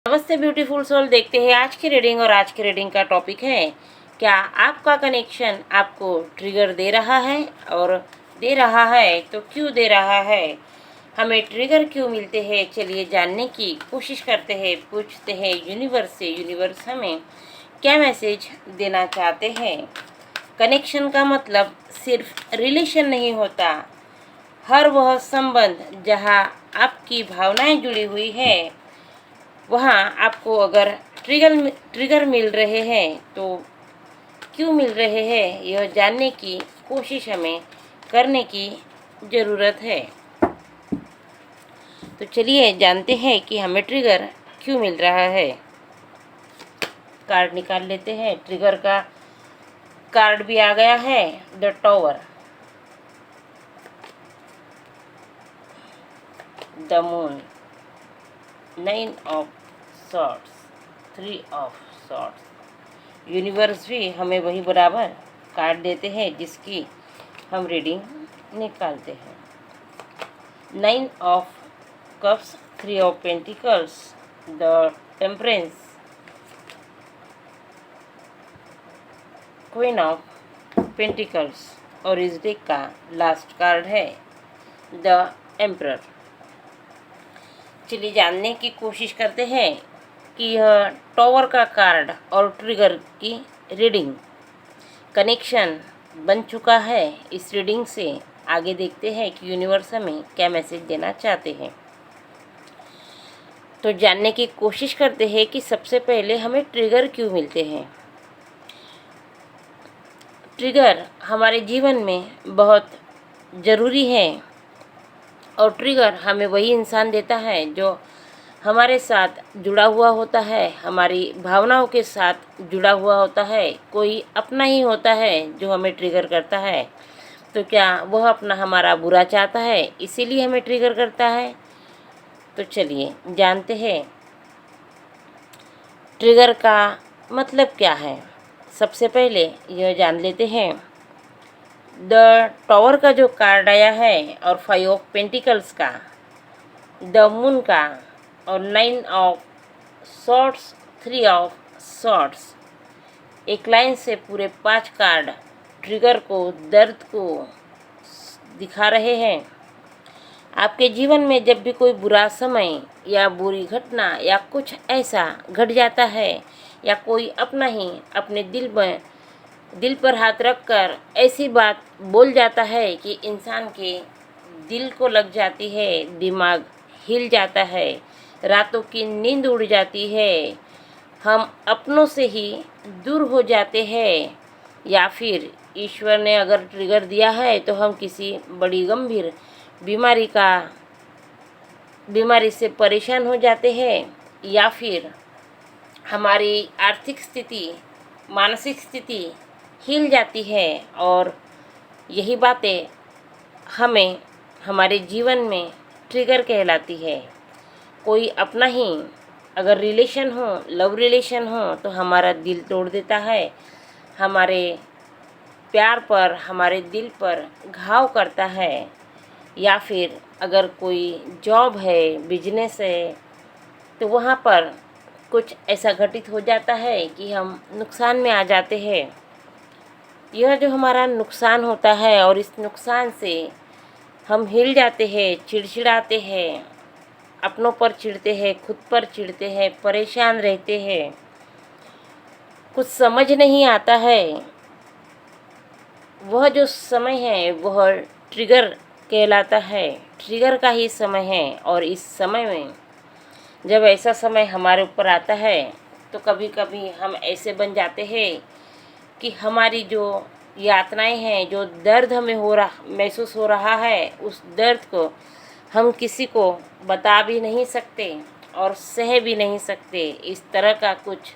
नमस्ते beautiful soul, देखते हैं आज की रीडिंग। और आज की रीडिंग का टॉपिक है, क्या आपका कनेक्शन आपको ट्रिगर दे रहा है, और दे रहा है तो क्यों दे रहा है, हमें ट्रिगर क्यों मिलते हैं। चलिए जानने की कोशिश करते हैं, पूछते हैं यूनिवर्स से, यूनिवर्स हमें क्या मैसेज देना चाहते हैं। कनेक्शन का मतलब सिर्फ रिलेशन नहीं होता, हर वह संबंध जहाँ आपकी भावनाएं जुड़ी हुई है, वहाँ आपको अगर ट्रिगर मिल रहे हैं तो क्यों मिल रहे हैं, यह जानने की कोशिश हमें करने की ज़रूरत है। तो चलिए जानते हैं कि हमें ट्रिगर क्यों मिल रहा है। कार्ड निकाल लेते हैं। ट्रिगर का कार्ड भी आ गया है, the tower, the moon, 9 of swords, 3 of swords. Universe भी हमें वही बराबर कार्ड देते हैं जिसकी हम रीडिंग निकालते हैं। 9 of cups, 3 of pentacles, the temperance, queen of pentacles, और इस डेक का लास्ट कार्ड है द एम्परर। चलिए जानने की कोशिश करते हैं कि यह टॉवर का कार्ड और ट्रिगर की रीडिंग, कनेक्शन बन चुका है। इस रीडिंग से आगे देखते हैं कि यूनिवर्स हमें क्या मैसेज देना चाहते हैं। तो जानने की कोशिश करते हैं कि सबसे पहले हमें ट्रिगर क्यों मिलते हैं। ट्रिगर हमारे जीवन में बहुत ज़रूरी है, और ट्रिगर हमें वही इंसान देता है जो हमारे साथ जुड़ा हुआ होता है, हमारी भावनाओं के साथ जुड़ा हुआ होता है। कोई अपना ही होता है जो हमें ट्रिगर करता है। तो क्या वह अपना हमारा बुरा चाहता है, इसीलिए हमें ट्रिगर करता है? तो चलिए जानते हैं ट्रिगर का मतलब क्या है। सबसे पहले यह जान लेते हैं, द टॉवर का जो कार्ड आया है, और 5 ऑफ पेंटिकल्स का, द मून का, और 9 ऑफ सॉर्ड्स, 3 ऑफ सॉर्ड्स। एक लाइन से पूरे 5 कार्ड ट्रिगर को, दर्द को दिखा रहे हैं। आपके जीवन में जब भी कोई बुरा समय या बुरी घटना या कुछ ऐसा घट जाता है, या कोई अपना ही अपने दिल पर हाथ रखकर ऐसी बात बोल जाता है कि इंसान के दिल को लग जाती है, दिमाग हिल जाता है, रातों की नींद उड़ जाती है, हम अपनों से ही दूर हो जाते हैं, या फिर ईश्वर ने अगर ट्रिगर दिया है तो हम किसी बड़ी गंभीर बीमारी से परेशान हो जाते हैं, या फिर हमारी आर्थिक स्थिति, मानसिक स्थिति हिल जाती है। और यही बातें हमें हमारे जीवन में ट्रिगर कहलाती है। कोई अपना ही अगर रिलेशन हो, लव रिलेशन हो, तो हमारा दिल तोड़ देता है, हमारे प्यार पर, हमारे दिल पर घाव करता है। या फिर अगर कोई जॉब है, बिजनेस है, तो वहाँ पर कुछ ऐसा घटित हो जाता है कि हम नुकसान में आ जाते हैं। यह जो हमारा नुकसान होता है, और इस नुकसान से हम हिल जाते हैं, चिड़चिड़ाते हैं, अपनों पर चिढ़ते हैं, खुद पर चिढ़ते हैं, परेशान रहते हैं, कुछ समझ नहीं आता है। वह जो समय है वह ट्रिगर कहलाता है, ट्रिगर का ही समय है। और इस समय में जब ऐसा समय हमारे ऊपर आता है, तो कभी कभी हम ऐसे बन जाते हैं कि हमारी जो यातनाएं हैं, जो दर्द हमें महसूस हो रहा है, उस दर्द को हम किसी को बता भी नहीं सकते और सह भी नहीं सकते। इस तरह का कुछ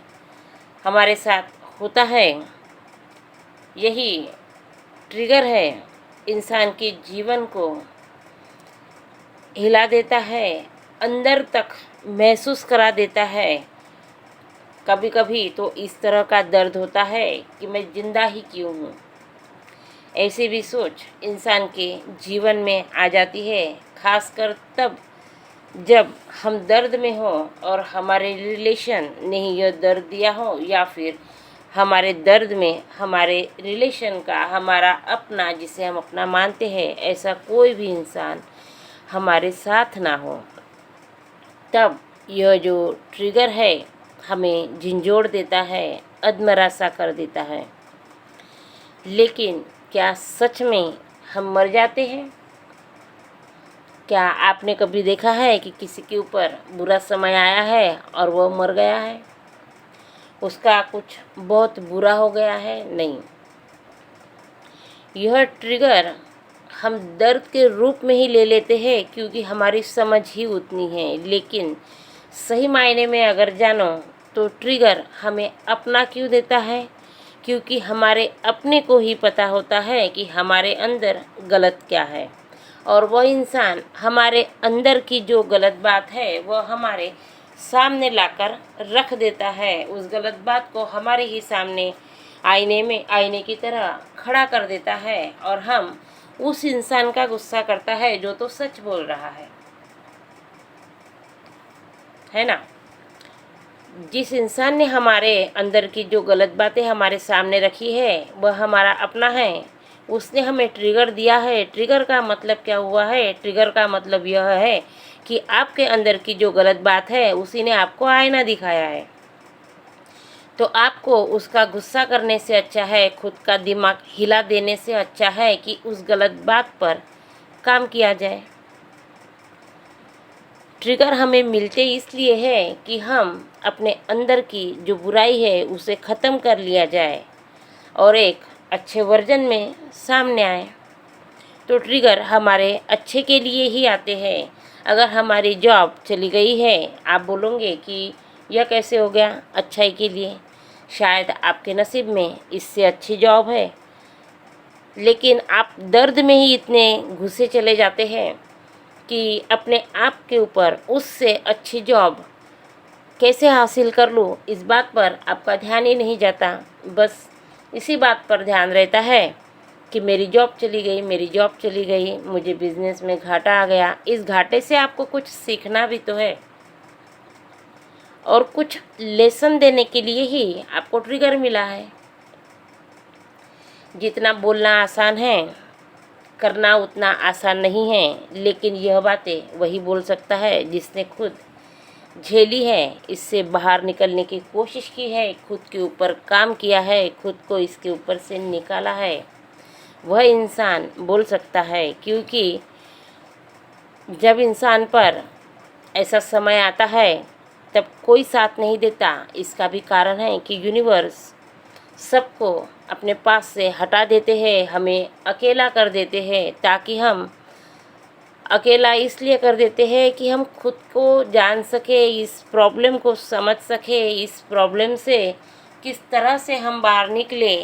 हमारे साथ होता है। यही ट्रिगर है, इंसान के जीवन को हिला देता है, अंदर तक महसूस करा देता है। कभी कभी तो इस तरह का दर्द होता है कि मैं जिंदा ही क्यों हूँ, ऐसी भी सोच इंसान के जीवन में आ जाती है। खासकर तब जब हम दर्द में हो और हमारे रिलेशन ने ही यह दर्द दिया हो, या फिर हमारे दर्द में हमारे रिलेशन का, हमारा अपना जिसे हम अपना मानते हैं, ऐसा कोई भी इंसान हमारे साथ ना हो, तब यह जो ट्रिगर है हमें झंझोड़ देता है, अधमरा सा कर देता है। लेकिन क्या सच में हम मर जाते हैं? क्या आपने कभी देखा है कि किसी के ऊपर बुरा समय आया है और वह मर गया है, उसका कुछ बहुत बुरा हो गया है? नहीं। यह ट्रिगर हम दर्द के रूप में ही ले लेते हैं क्योंकि हमारी समझ ही उतनी है। लेकिन सही मायने में अगर जानो तो ट्रिगर हमें अपना क्यों देता है? क्योंकि हमारे अपने को ही पता होता है कि हमारे अंदर गलत क्या है, और वह इंसान हमारे अंदर की जो गलत बात है वह हमारे सामने लाकर रख देता है। उस गलत बात को हमारे ही सामने आईने की तरह खड़ा कर देता है, और हम उस इंसान का गुस्सा करता है जो तो सच बोल रहा है ना। जिस इंसान ने हमारे अंदर की जो गलत बातें हमारे सामने रखी है वह हमारा अपना है, उसने हमें ट्रिगर दिया है। ट्रिगर का मतलब क्या हुआ है? ट्रिगर का मतलब यह है कि आपके अंदर की जो गलत बात है उसी ने आपको आईना दिखाया है। तो आपको उसका गुस्सा करने से अच्छा है, खुद का दिमाग हिला देने से अच्छा है कि उस गलत बात पर काम किया जाए। ट्रिगर हमें मिलते इसलिए है कि हम अपने अंदर की जो बुराई है उसे ख़त्म कर लिया जाए और एक अच्छे वर्जन में सामने आए। तो ट्रिगर हमारे अच्छे के लिए ही आते हैं। अगर हमारी जॉब चली गई है, आप बोलोगे कि यह कैसे हो गया? अच्छाई के लिए। शायद आपके नसीब में इससे अच्छी जॉब है, लेकिन आप दर्द में ही इतने घुसे चले जाते हैं कि अपने आप के ऊपर उससे अच्छी जॉब कैसे हासिल कर लूँ, इस बात पर आपका ध्यान ही नहीं जाता। बस इसी बात पर ध्यान रहता है कि मेरी जॉब चली गई, मुझे बिज़नेस में घाटा आ गया। इस घाटे से आपको कुछ सीखना भी तो है, और कुछ लेसन देने के लिए ही आपको ट्रिगर मिला है। जितना बोलना आसान है, करना उतना आसान नहीं है। लेकिन यह बातें वही बोल सकता है जिसने खुद झेली है, इससे बाहर निकलने की कोशिश की है, खुद के ऊपर काम किया है, खुद को इसके ऊपर से निकाला है। वह इंसान बोल सकता है, क्योंकि जब इंसान पर ऐसा समय आता है तब कोई साथ नहीं देता। इसका भी कारण है कि यूनिवर्स सबको अपने पास से हटा देते हैं, हमें अकेला कर देते हैं, ताकि हम अकेला इसलिए कर देते हैं कि हम खुद को जान सके, इस प्रॉब्लम को समझ सके, इस प्रॉब्लम से किस तरह से हम बाहर निकले।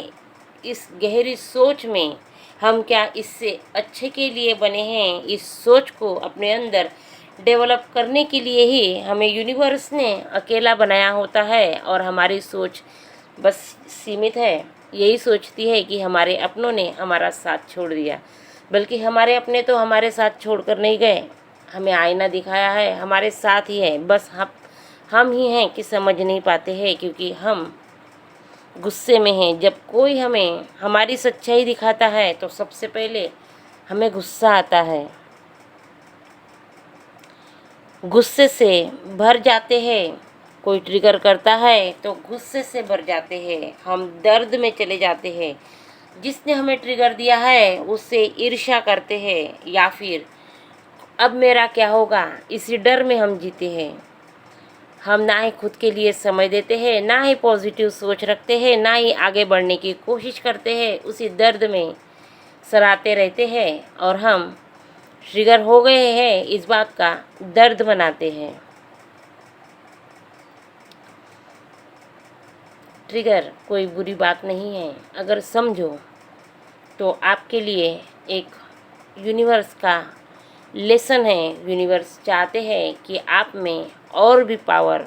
इस गहरी सोच में हम क्या इससे अच्छे के लिए बने हैं, इस सोच को अपने अंदर डेवलप करने के लिए ही हमें यूनिवर्स ने अकेला बनाया होता है। और हमारी सोच बस सीमित है, यही सोचती है कि हमारे अपनों ने हमारा साथ छोड़ दिया। बल्कि हमारे अपने तो हमारे साथ छोड़कर नहीं गए, हमें आईना दिखाया है, हमारे साथ ही है। बस हम ही हैं कि समझ नहीं पाते हैं, क्योंकि हम गुस्से में हैं। जब कोई हमें हमारी सच्चाई दिखाता है तो सबसे पहले हमें गुस्सा आता है, गुस्से से भर जाते हैं। कोई ट्रिगर करता है तो गुस्से से भर जाते हैं, हम दर्द में चले जाते हैं। जिसने हमें ट्रिगर दिया है उससे ईर्ष्या करते हैं, या फिर अब मेरा क्या होगा, इसी डर में हम जीते हैं। हम ना ही खुद के लिए समय देते हैं, ना ही पॉजिटिव सोच रखते हैं, ना ही आगे बढ़ने की कोशिश करते हैं। उसी दर्द में सराहते रहते हैं और हम ट्रिगर हो गए हैं इस बात का दर्द बनाते हैं। ट्रिगर कोई बुरी बात नहीं है, अगर समझो तो आपके लिए एक यूनिवर्स का लेसन है। यूनिवर्स चाहते हैं कि आप में और भी पावर,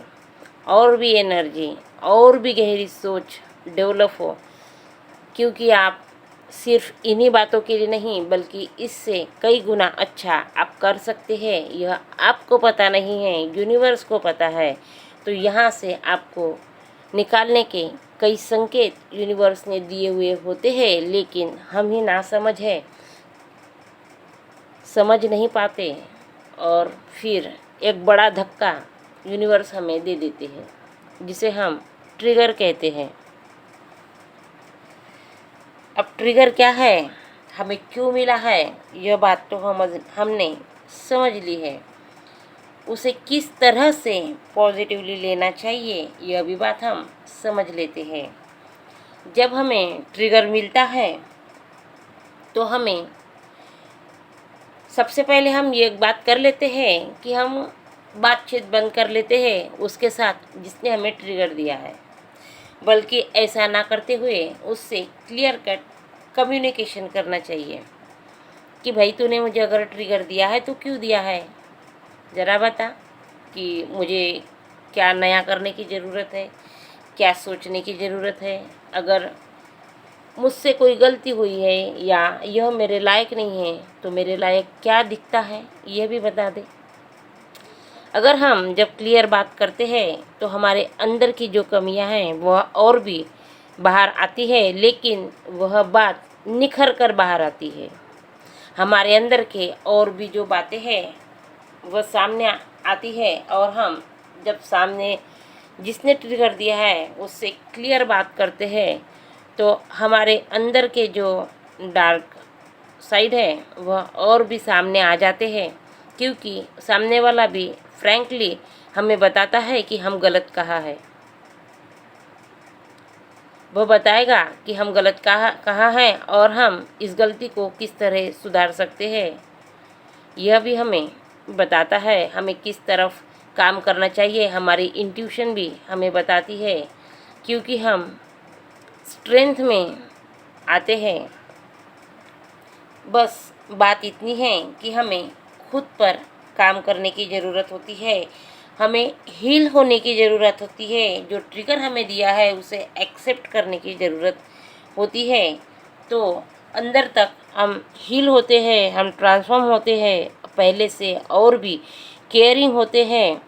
और भी एनर्जी, और भी गहरी सोच डेवलप हो, क्योंकि आप सिर्फ इन्हीं बातों के लिए नहीं, बल्कि इससे कई गुना अच्छा आप कर सकते हैं। यह आपको पता नहीं है, यूनिवर्स को पता है। तो यहाँ से आपको निकालने के कई संकेत यूनिवर्स ने दिए हुए होते हैं, लेकिन हम ही नासमझ है, समझ नहीं पाते और फिर एक बड़ा धक्का यूनिवर्स हमें दे देते हैं, जिसे हम ट्रिगर कहते हैं। अब ट्रिगर क्या है, हमें क्यों मिला है, यह बात तो हमने समझ ली है। उसे किस तरह से पॉजिटिवली लेना चाहिए, यह भी बात हम समझ लेते हैं। जब हमें ट्रिगर मिलता है तो हमें सबसे पहले हम ये बात कर लेते हैं कि हम बातचीत बंद कर लेते हैं उसके साथ जिसने हमें ट्रिगर दिया है, बल्कि ऐसा ना करते हुए उससे क्लियर कट कम्युनिकेशन करना चाहिए कि भाई तूने मुझे अगर ट्रिगर दिया है तो क्यों दिया है, ज़रा बता कि मुझे क्या नया करने की ज़रूरत है, क्या सोचने की ज़रूरत है। अगर मुझसे कोई गलती हुई है या यह मेरे लायक नहीं है तो मेरे लायक क्या दिखता है, यह भी बता दे। अगर हम जब क्लियर बात करते हैं तो हमारे अंदर की जो कमियां हैं वह और भी बाहर आती है, लेकिन वह बात निखर कर बाहर आती है। हमारे अंदर के और भी जो बातें हैं वह सामने आती है, और हम जब सामने जिसने ट्रिगर दिया है उससे क्लियर बात करते हैं तो हमारे अंदर के जो डार्क साइड है वह और भी सामने आ जाते हैं, क्योंकि सामने वाला भी फ्रैंकली हमें बताता है कि हम गलत कहा है। वह बताएगा कि हम गलत कहा है और हम इस गलती को किस तरह सुधार सकते हैं। यह भी हमें बताता है हमें किस तरफ काम करना चाहिए। हमारी इंट्यूशन भी हमें बताती है, क्योंकि हम स्ट्रेंथ में आते हैं। बस बात इतनी है कि हमें खुद पर काम करने की ज़रूरत होती है, हमें हील होने की ज़रूरत होती है। जो ट्रिगर हमें दिया है उसे एक्सेप्ट करने की ज़रूरत होती है, तो अंदर तक हम हील होते हैं, हम ट्रांसफॉर्म होते हैं पहले से, और भी केयरिंग होते हैं,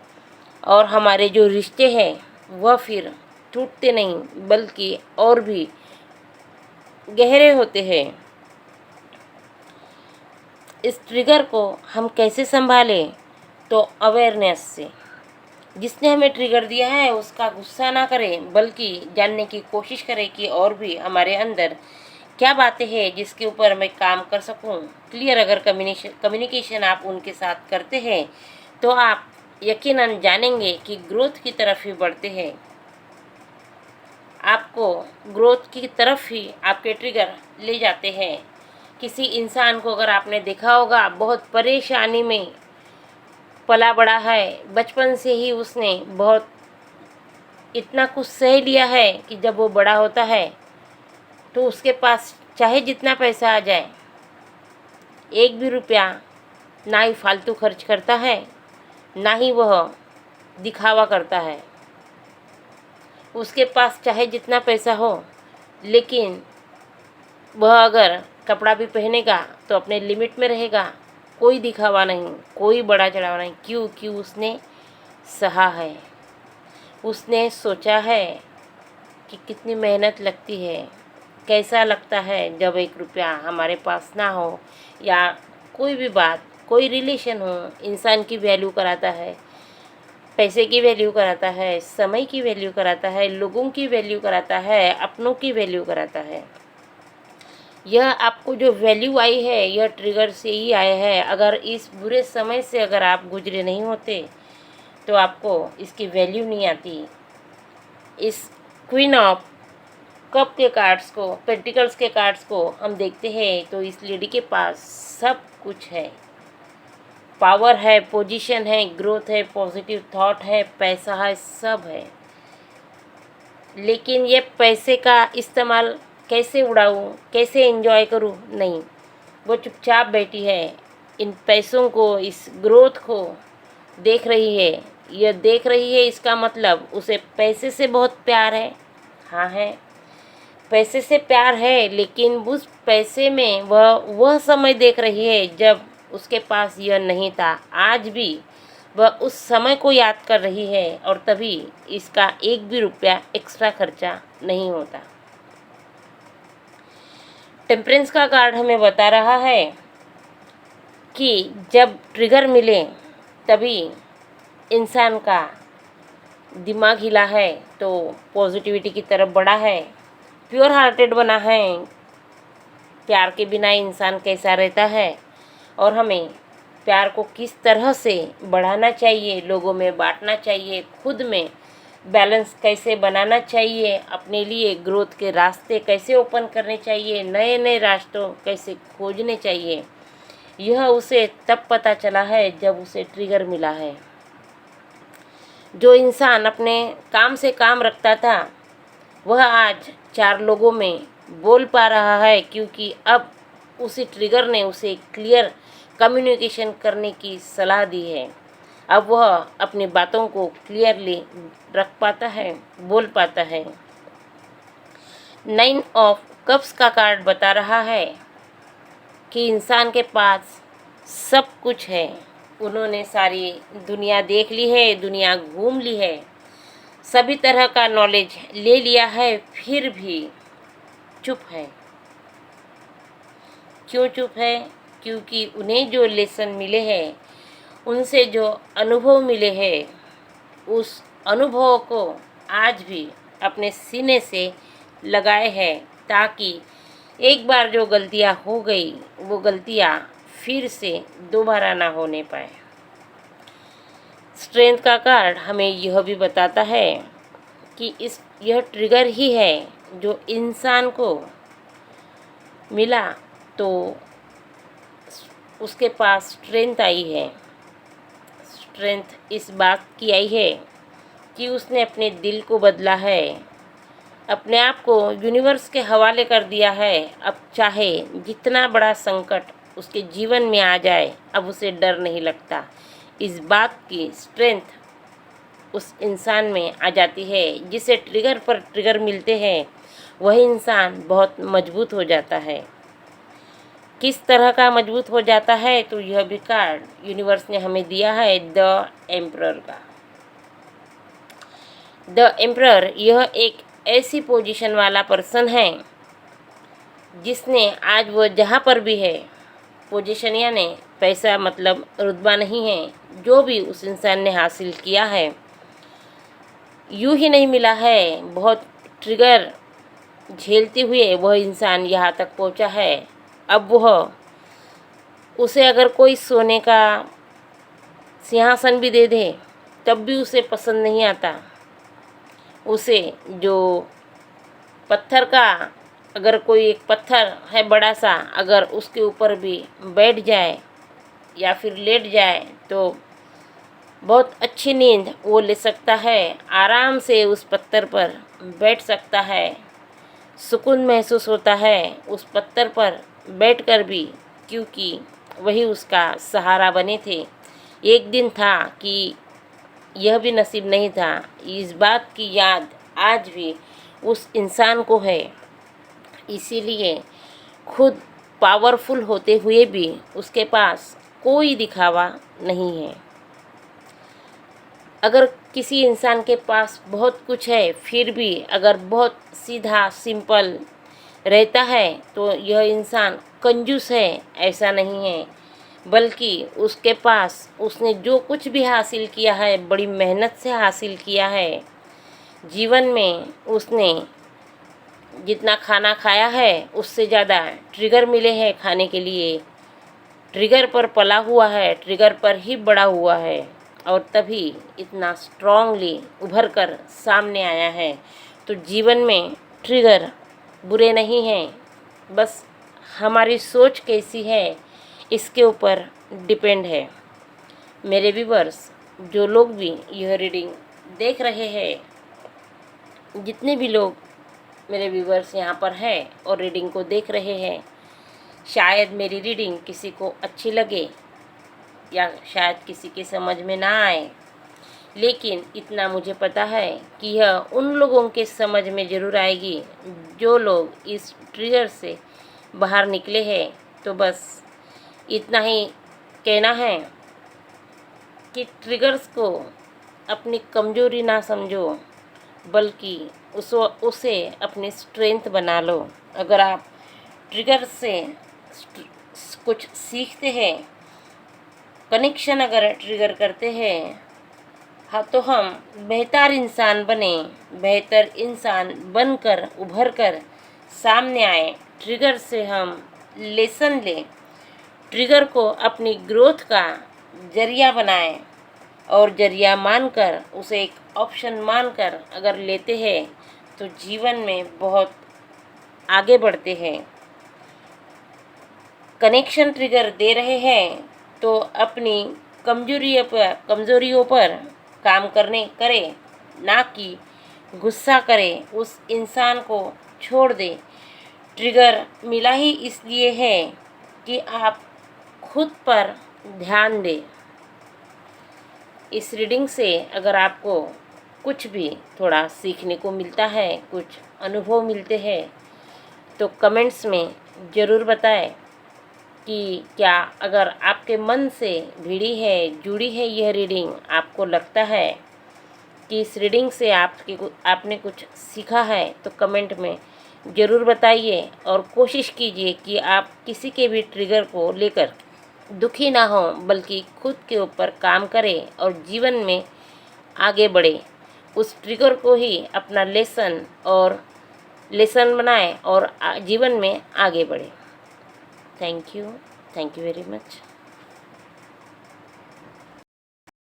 और हमारे जो रिश्ते हैं वह फिर टूटते नहीं बल्कि और भी गहरे होते हैं। इस ट्रिगर को हम कैसे संभालें, तो अवेयरनेस से। जिसने हमें ट्रिगर दिया है उसका गुस्सा ना करें, बल्कि जानने की कोशिश करें कि और भी हमारे अंदर क्या बातें हैं जिसके ऊपर मैं काम कर सकूं। क्लियर अगर कम्युनिकेशन आप उनके साथ करते हैं तो आप यकीनन जानेंगे कि ग्रोथ की तरफ ही बढ़ते हैं। आपको ग्रोथ की तरफ ही आपके ट्रिगर ले जाते हैं। किसी इंसान को अगर आपने देखा होगा बहुत परेशानी में पला बड़ा है, बचपन से ही उसने बहुत इतना कुछ सह लिया है कि जब वो बड़ा होता है तो उसके पास चाहे जितना पैसा आ जाए, एक भी रुपया ना ही फालतू खर्च करता है, ना ही वह दिखावा करता है। उसके पास चाहे जितना पैसा हो, लेकिन वह अगर कपड़ा भी पहनेगा तो अपने लिमिट में रहेगा, कोई दिखावा नहीं, कोई बड़ा चढ़ावा नहीं। क्योंकि उसने सहा है, उसने सोचा है कि कितनी मेहनत लगती है, कैसा लगता है जब एक रुपया हमारे पास ना हो, या कोई भी बात, कोई रिलेशन हो, इंसान की वैल्यू कराता है, पैसे की वैल्यू कराता है, समय की वैल्यू कराता है, लोगों की वैल्यू कराता है, अपनों की वैल्यू कराता है। यह आपको जो वैल्यू आई है यह ट्रिगर से ही आया है। अगर इस बुरे समय से अगर आप गुजरे नहीं होते तो आपको इसकी वैल्यू नहीं आती। इस क्वीन ऑफ कप के कार्ड्स को, पेंटिकल्स के कार्ड्स को हम देखते हैं तो इस लेडी के पास सब कुछ है। पावर है, पोजीशन है, ग्रोथ है, पॉजिटिव थॉट है, पैसा है, सब है। लेकिन ये पैसे का इस्तेमाल कैसे उड़ाऊँ, कैसे एंजॉय करूँ, नहीं, वो चुपचाप बैठी है। इन पैसों को, इस ग्रोथ को देख रही है। यह देख रही है, इसका मतलब उसे पैसे से बहुत प्यार है। हाँ है, पैसे से प्यार है, लेकिन उस पैसे में वह समय देख रही है जब उसके पास यह नहीं था। आज भी वह उस समय को याद कर रही है और तभी इसका एक भी रुपया एक्स्ट्रा खर्चा नहीं होता। टेम्परेंस का कार्ड हमें बता रहा है कि जब ट्रिगर मिले तभी इंसान का दिमाग हिला है, तो पॉजिटिविटी की तरफ बढ़ा है, प्योर हार्टेड बना है। प्यार के बिना इंसान कैसा रहता है और हमें प्यार को किस तरह से बढ़ाना चाहिए, लोगों में बांटना चाहिए, खुद में बैलेंस कैसे बनाना चाहिए, अपने लिए ग्रोथ के रास्ते कैसे ओपन करने चाहिए, नए नए रास्तों कैसे खोजने चाहिए, यह उसे तब पता चला है जब उसे ट्रिगर मिला है। जो इंसान अपने काम से काम रखता था वह आज 4 लोगों में बोल पा रहा है, क्योंकि अब उसी ट्रिगर ने उसे क्लियर कम्युनिकेशन करने की सलाह दी है। अब वह अपनी बातों को क्लियरली रख पाता है, बोल पाता है। 9 ऑफ कप्स का कार्ड बता रहा है कि इंसान के पास सब कुछ है। उन्होंने सारी दुनिया देख ली है, दुनिया घूम ली है, सभी तरह का नॉलेज ले लिया है, फिर भी चुप है। क्यों चुप है? क्योंकि उन्हें जो लेसन मिले हैं, उनसे जो अनुभव मिले हैं, उस अनुभव को आज भी अपने सीने से लगाए हैं, ताकि एक बार जो गलतियां हो गई वो गलतियां फिर से दोबारा ना होने पाए। स्ट्रेंथ का कार्ड हमें यह भी बताता है कि यह ट्रिगर ही है जो इंसान को मिला तो उसके पास स्ट्रेंथ आई है। स्ट्रेंथ इस बात की आई है कि उसने अपने दिल को बदला है, अपने आप को यूनिवर्स के हवाले कर दिया है। अब चाहे जितना बड़ा संकट उसके जीवन में आ जाए, अब उसे डर नहीं लगता। इस बात की स्ट्रेंथ उस इंसान में आ जाती है। जिसे ट्रिगर पर ट्रिगर मिलते हैं वह इंसान बहुत मजबूत हो जाता है। किस तरह का मजबूत हो जाता है, तो यह भी कार्ड यूनिवर्स ने हमें दिया है द एम्परर का। द एम्परर यह एक ऐसी पोजीशन वाला पर्सन है जिसने आज वो जहाँ पर भी है, पोजीशन यानी पैसा मतलब रुतबा नहीं है, जो भी उस इंसान ने हासिल किया है यूं ही नहीं मिला है। बहुत ट्रिगर झेलते हुए वह इंसान यहाँ तक पहुँचा है। अब वह उसे अगर कोई सोने का सिंहासन भी दे दे तब भी उसे पसंद नहीं आता। उसे जो पत्थर का, अगर कोई एक पत्थर है बड़ा सा, अगर उसके ऊपर भी बैठ जाए या फिर लेट जाए तो बहुत अच्छी नींद वो ले सकता है। आराम से उस पत्थर पर बैठ सकता है, सुकून महसूस होता है उस पत्थर पर बैठकर भी, क्योंकि वही उसका सहारा बने थे। एक दिन था कि यह भी नसीब नहीं था। इस बात की याद आज भी उस इंसान को है। इसीलिए खुद पावरफुल होते हुए भी उसके पास कोई दिखावा नहीं है। अगर किसी इंसान के पास बहुत कुछ है फिर भी अगर बहुत सीधा सिंपल रहता है तो यह इंसान कंजूस है, ऐसा नहीं है। बल्कि उसके पास उसने जो कुछ भी हासिल किया है बड़ी मेहनत से हासिल किया है। जीवन में उसने जितना खाना खाया है उससे ज़्यादा ट्रिगर मिले हैं खाने के लिए। ट्रिगर पर पला हुआ है, ट्रिगर पर ही बड़ा हुआ है और तभी इतना स्ट्रांगली उभर कर सामने आया है। तो जीवन में ट्रिगर बुरे नहीं हैं, बस हमारी सोच कैसी है इसके ऊपर डिपेंड है। मेरे व्यूअर्स, जो लोग भी यह रीडिंग देख रहे हैं, जितने भी लोग मेरे व्यूअर्स यहाँ पर हैं और रीडिंग को देख रहे हैं, शायद मेरी रीडिंग किसी को अच्छी लगे या शायद किसी के समझ में ना आए, लेकिन इतना मुझे पता है कि यह उन लोगों के समझ में ज़रूर आएगी जो लोग इस ट्रिगर से बाहर निकले हैं। तो बस इतना ही कहना है कि ट्रिगर्स को अपनी कमजोरी ना समझो, बल्कि उसे अपनी स्ट्रेंथ बना लो। अगर आप ट्रिगर से कुछ सीखते हैं, कनेक्शन अगर ट्रिगर करते हैं, हाँ, तो हम बेहतर इंसान बने, बेहतर इंसान बनकर उभर कर सामने आए। ट्रिगर से हम लेसन लें, ट्रिगर को अपनी ग्रोथ का जरिया बनाएं और जरिया मानकर उसे एक ऑप्शन मानकर अगर लेते हैं तो जीवन में बहुत आगे बढ़ते हैं। कनेक्शन ट्रिगर दे रहे हैं तो अपनी कमजोरियों पर काम करें, ना कि गुस्सा करें, उस इंसान को छोड़ दें। ट्रिगर मिला ही इसलिए है कि आप खुद पर ध्यान दें। इस रीडिंग से अगर आपको कुछ भी थोड़ा सीखने को मिलता है, कुछ अनुभव मिलते हैं, तो कमेंट्स में ज़रूर बताएं कि क्या अगर आपके मन से जुड़ी है यह रीडिंग, आपको लगता है कि इस रीडिंग से आपने कुछ सीखा है, तो कमेंट में ज़रूर बताइए। और कोशिश कीजिए कि आप किसी के भी ट्रिगर को लेकर दुखी ना हो, बल्कि खुद के ऊपर काम करें और जीवन में आगे बढ़े। उस ट्रिगर को ही अपना लेसन बनाएं और जीवन में आगे बढ़े। Thank you very much.